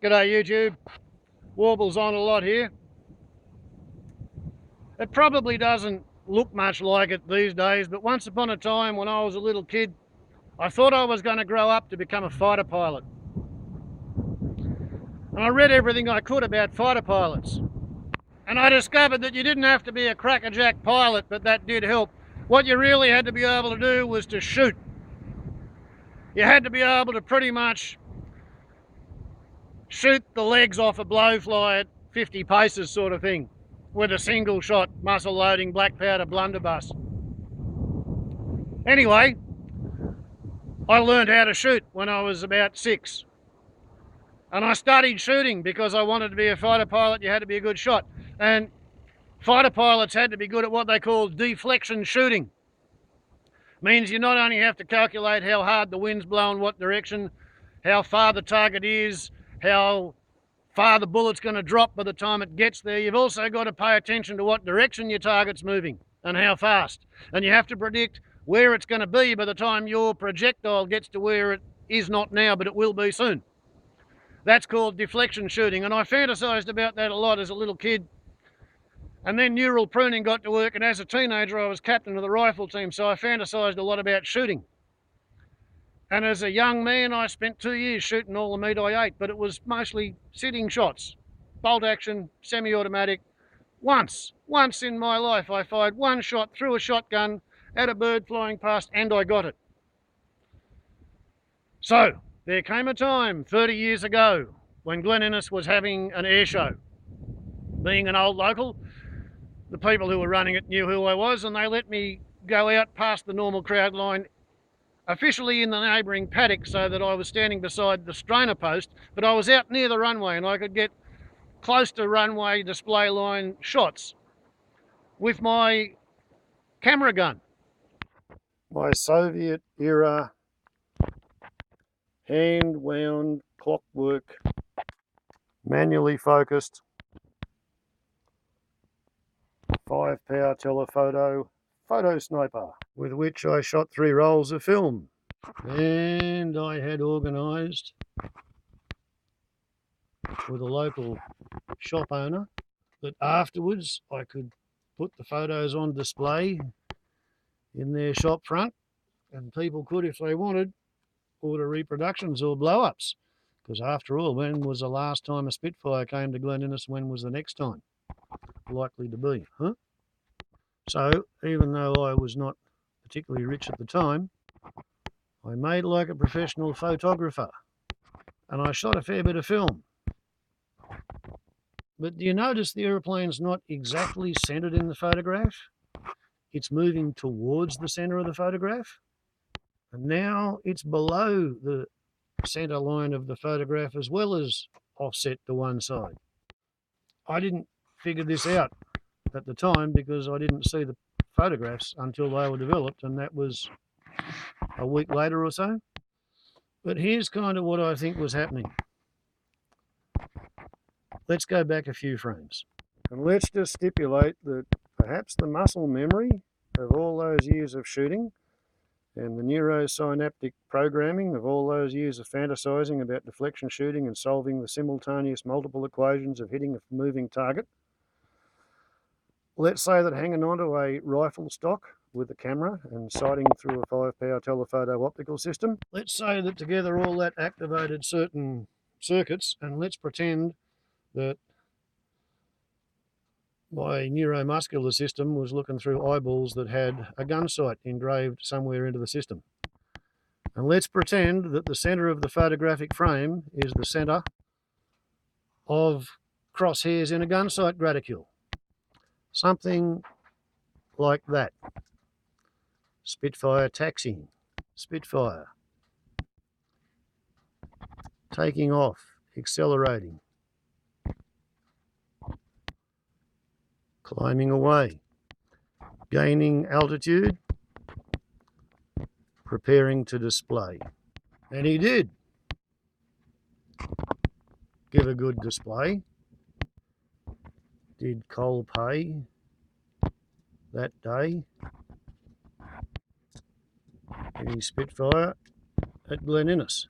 G'day YouTube, Warbles on a lot here. It probably doesn't look much like it these days, but once upon a time when I was a little kid, I thought I was going to grow up to become a fighter pilot. And I read everything I could about fighter pilots. And I discovered that you didn't have to be a crackerjack pilot, but that did help. What you really had to be able to do was to shoot. You had to be able to pretty much shoot the legs off a blowfly at 50 paces sort of thing with a single shot, muzzle loading, black powder blunderbuss. Anyway, I learned how to shoot when I was about 6. And I studied shooting because I wanted to be a fighter pilot. You had to be a good shot. And fighter pilots had to be good at what they call deflection-shooting. Means you not only have to calculate how hard the wind's blowing, what direction, how far the target is, how far the bullet's going to drop by the time it gets there. You've also got to pay attention to what direction your target's moving and how fast. And you have to predict where it's going to be by the time your projectile gets to where it is not now, but it will be soon. That's called deflection shooting. And I fantasized about that a lot as a little kid. And then neural pruning got to work, and as a teenager I was captain of the rifle team, so I fantasized a lot about shooting. And as a young man I spent 2 years shooting all the meat I ate, but it was mostly sitting shots, bolt action, semi-automatic. Once in my life I fired one shot through a shotgun at a bird flying past, and I got it. So there came a time 30 years ago when Glen Innes was having an air show. Being an old local, the people who were running it knew who I was, and they let me go out past the normal crowd line, officially in the neighbouring paddock, so that I was standing beside the strainer post, but I was out near the runway and I could get close to runway display line shots with my camera gun. My Soviet era hand wound clockwork, manually focused 5-power telephoto photo sniper, with which I shot 3 rolls of film. And I had organised with a local shop owner that afterwards I could put the photos on display in their shop front, and people could, if they wanted, order reproductions or blow-ups. Because after all, when was the last time a Spitfire came to Glen Innes? When was the next time likely to be, huh? So even though I was not particularly rich at the time, I made like a professional photographer, and I shot a fair bit of film. But do you notice the aeroplane's not exactly centered in the photograph? It's moving towards the center of the photograph, and now it's below the center line of the photograph as well as offset to one side. I didn't figure this out at the time because I didn't see the photographs until they were developed, and that was a week later or so. But here's kind of what I think was happening. Let's go back a few frames, and let's just stipulate that perhaps the muscle memory of all those years of shooting and the Neuro-Synaptic programming of all those years of fantasizing about deflection shooting and solving the simultaneous multiple equations of hitting a moving target. Let's say that hanging onto a rifle stock with a camera and sighting through a 5-power telephoto optical system, let's say that together all that activated certain circuits, and let's pretend that my neuromuscular system was looking through eyeballs that had a gun sight engraved somewhere into the system. And let's pretend that the center of the photographic frame is the center of crosshairs in a gun sight graticule. Something like that. Spitfire taxiing. Spitfire. Taking off. Accelerating. Climbing away. Gaining altitude. Preparing to display. And he did give a good display. Did coal pay that day in his Spitfire at Glen Innes.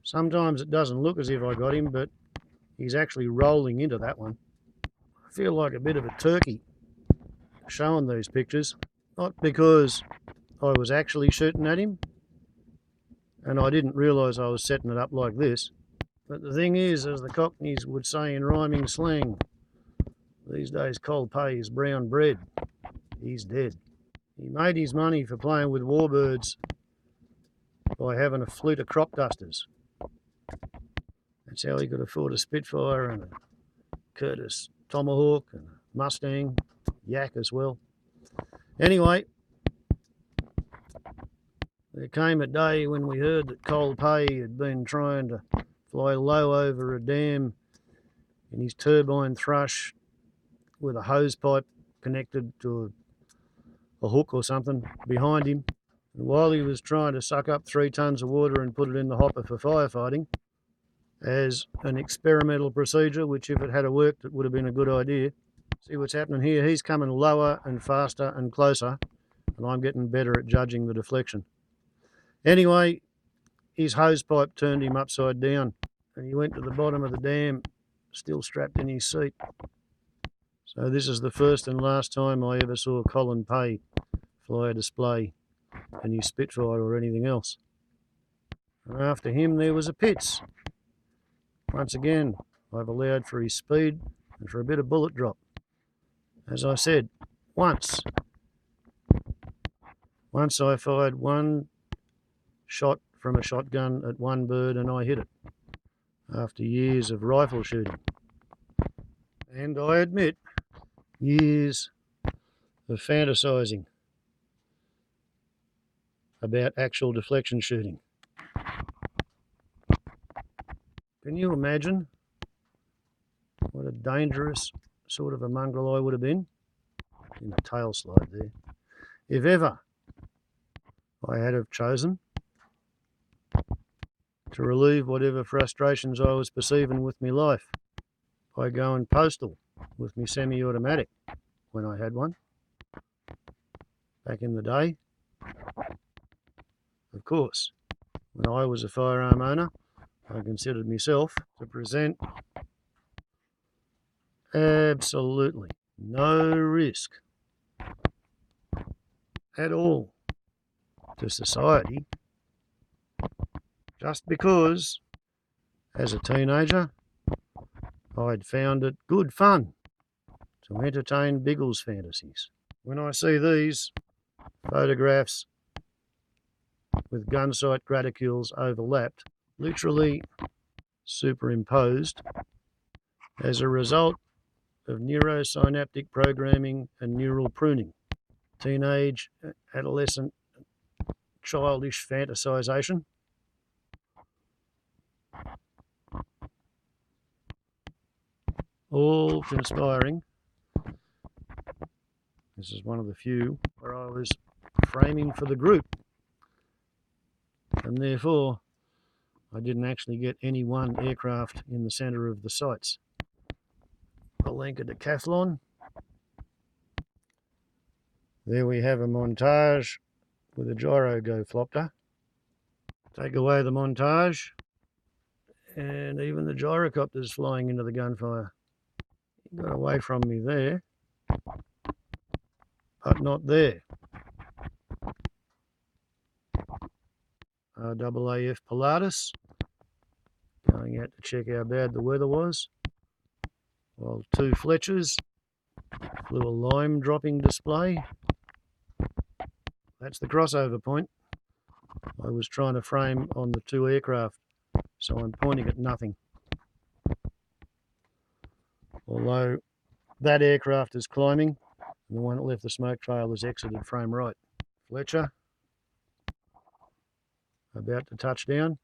Sometimes it doesn't look as if I got him, but he's actually rolling into that one. I feel like a bit of a turkey showing these pictures, not because I was actually shooting at him and I didn't realise I was setting it up like this, but the thing is, as the Cockneys would say in rhyming slang, these days cold pay is brown bread. He's dead. He made his money for playing with warbirds by having a fleet of crop dusters. That's how he could afford a Spitfire and a Curtis Tomahawk and a Mustang, Yak as well. Anyway, there came a day when we heard that Cold Pay had been trying to fly low over a dam in his turbine thrush with a hose pipe connected to a hook or something behind him. And while he was trying to suck up 3 tons of water and put it in the hopper for firefighting, as an experimental procedure, which if it had worked, it would have been a good idea. See what's happening here? He's coming lower and faster and closer, and I'm getting better at judging the deflection. Anyway, his hose pipe turned him upside down, and he went to the bottom of the dam, still strapped in his seat. So this is the first and last time I ever saw Colin Pay fly a display in his Spitfire or anything else. And after him there was a Pitts. Once again, I've allowed for his speed and for a bit of bullet drop. As I said, once I fired one shot from a shotgun at one bird and I hit it after years of rifle shooting. And I admit, years of fantasizing about actual deflection shooting. Can you imagine what a dangerous sort of a mongrel I would have been? In the tail slide there. If ever I had have chosen to relieve whatever frustrations I was perceiving with my life by going postal with my semi-automatic when I had one back in the day. Of course, when I was a firearm owner, I considered myself to present absolutely no risk at all to society, just because as a teenager I'd found it good fun to entertain Biggles fantasies. When I see these photographs with gun sight graticules overlapped, literally superimposed, as a result of neuro-synaptic programming and neural pruning, teenage, adolescent, childish fantasization, all conspiring. This is one of the few where I was framing for the group, and therefore I didn't actually get any one aircraft in the centre of the sights. Palenka decathlon. There we have a montage with a gyro go-flopter. Take away the montage, and even the gyrocopter's flying into the gunfire. He got away from me there, but not there. RAAF Pilatus, going out to check how bad the weather was, while 2 Fletchers flew a lime dropping display. That's the crossover point. I was trying to frame on the 2 aircraft, so I'm pointing at nothing. Although that aircraft is climbing, and the one that left the smoke trail has exited frame right. Fletcher, about to touch down.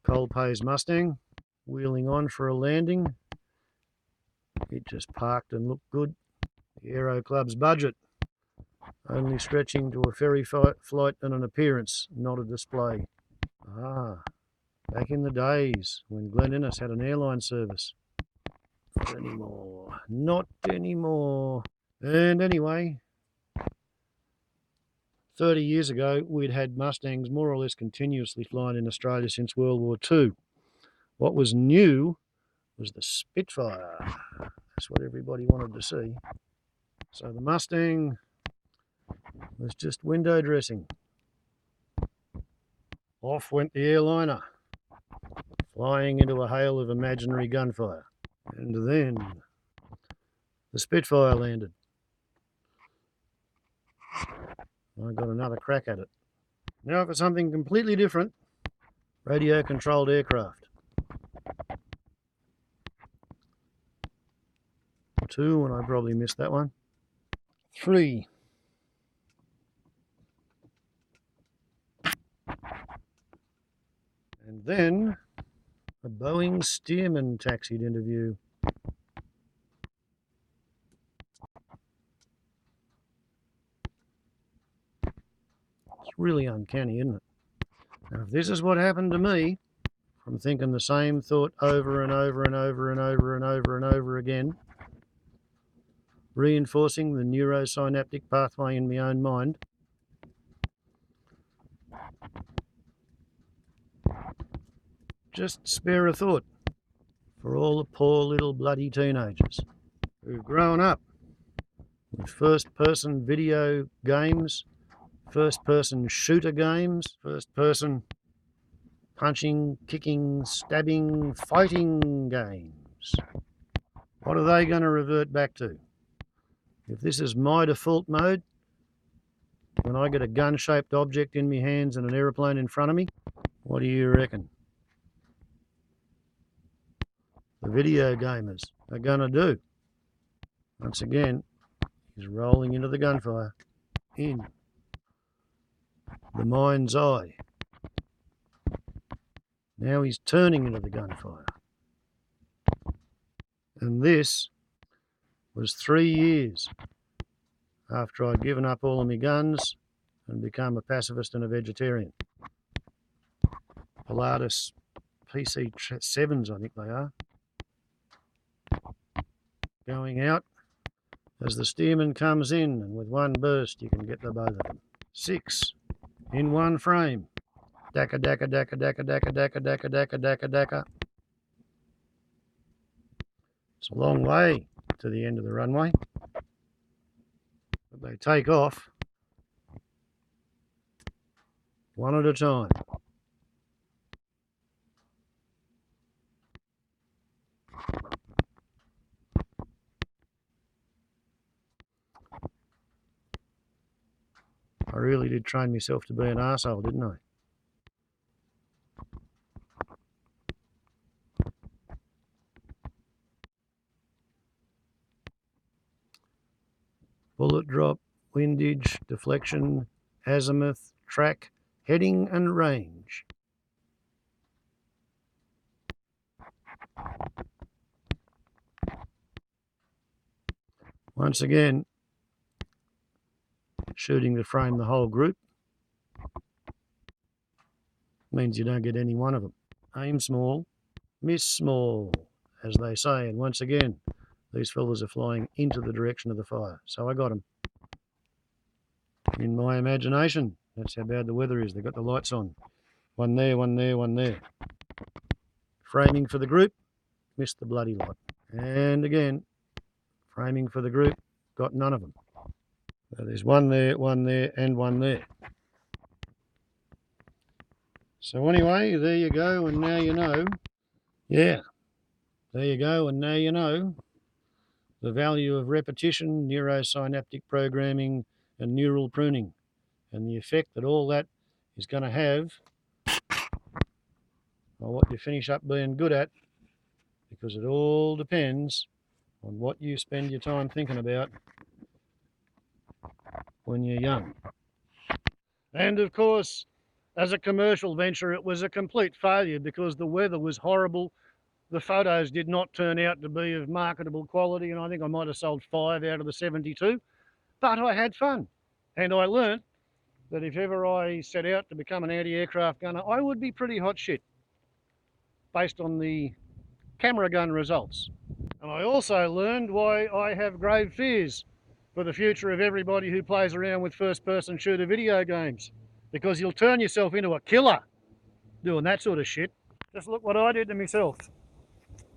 Cold Pay's Mustang, wheeling on for a landing. It just parked and looked good. The Aero Club's budget, only stretching to a ferry flight and an appearance, not a display. Ah, back in the days when Glen Innes had an airline service. Not anymore, not anymore. And anyway, 30 years ago, we'd had Mustangs more or less continuously flying in Australia since World War II. What was new was the Spitfire. That's what everybody wanted to see. So the Mustang was just window dressing. Off went the airliner, flying into a hail of imaginary gunfire. And then the Spitfire landed. I got another crack at it. Now for something completely different, radio-controlled aircraft. 2, and I probably missed that one. 3. And then a Boeing Stearman taxied into view. It's really uncanny, isn't it? Now, if this is what happened to me, from thinking the same thought over and over and over and over and over and over again, reinforcing the neuro-synaptic pathway in my own mind, just spare a thought for all the poor little bloody teenagers who've grown up with first-person video games, first-person shooter games, first-person punching, kicking, stabbing, fighting games. What are they going to revert back to? If this is my default mode, when I get a gun-shaped object in my hands and an aeroplane in front of me, what do you reckon the video gamers are going to do? Once again, he's rolling into the gunfire in the mind's eye. Now he's turning into the gunfire. And this was 3 years after I'd given up all of my guns and become a pacifist and a vegetarian. Pilatus PC-7s, I think they are. Going out as the Stearman comes in, and with one burst you can get the both of them. 6 in one frame. Daka, daka, daka, daka, daka, daka, daka, daka, daka, daka. It's a long way to the end of the runway, but they take off one at a time. I really did train myself to be an arsehole, didn't I? Bullet drop, windage, deflection, azimuth, track, heading and range. Once again, shooting to frame the whole group means you don't get any one of them. Aim small, miss small, as they say. And once again, these fellas are flying into the direction of the fire. So I got them. In my imagination, that's how bad the weather is. They've got the lights on. One there, one there, one there. Framing for the group, missed the bloody lot. And again, framing for the group, got none of them. So there's one there, and one there. So anyway, there you go, and now you know. Yeah, there you go, and now you know the value of repetition, neurosynaptic programming, and neural pruning, and the effect that all that is going to have on what you finish up being good at, because it all depends on what you spend your time thinking about when you're young. And of course, as a commercial venture, it was a complete failure because the weather was horrible. The photos did not turn out to be of marketable quality, and I think I might have sold 5 out of the 72, but I had fun. And I learnt that if ever I set out to become an anti-aircraft gunner, I would be pretty hot shit based on the camera gun results. And I also learned why I have grave fears for the future of everybody who plays around with first-person shooter video games, because you'll turn yourself into a killer doing that sort of shit. Just look what I did to myself.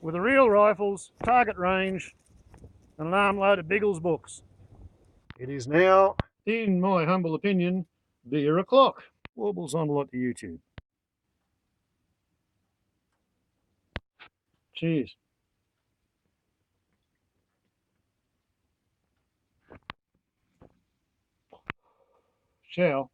With the real rifles, target range, and an armload of Biggles books. It is now, in my humble opinion, beer o'clock. Warbles on a lot to YouTube. Cheers. Ciao.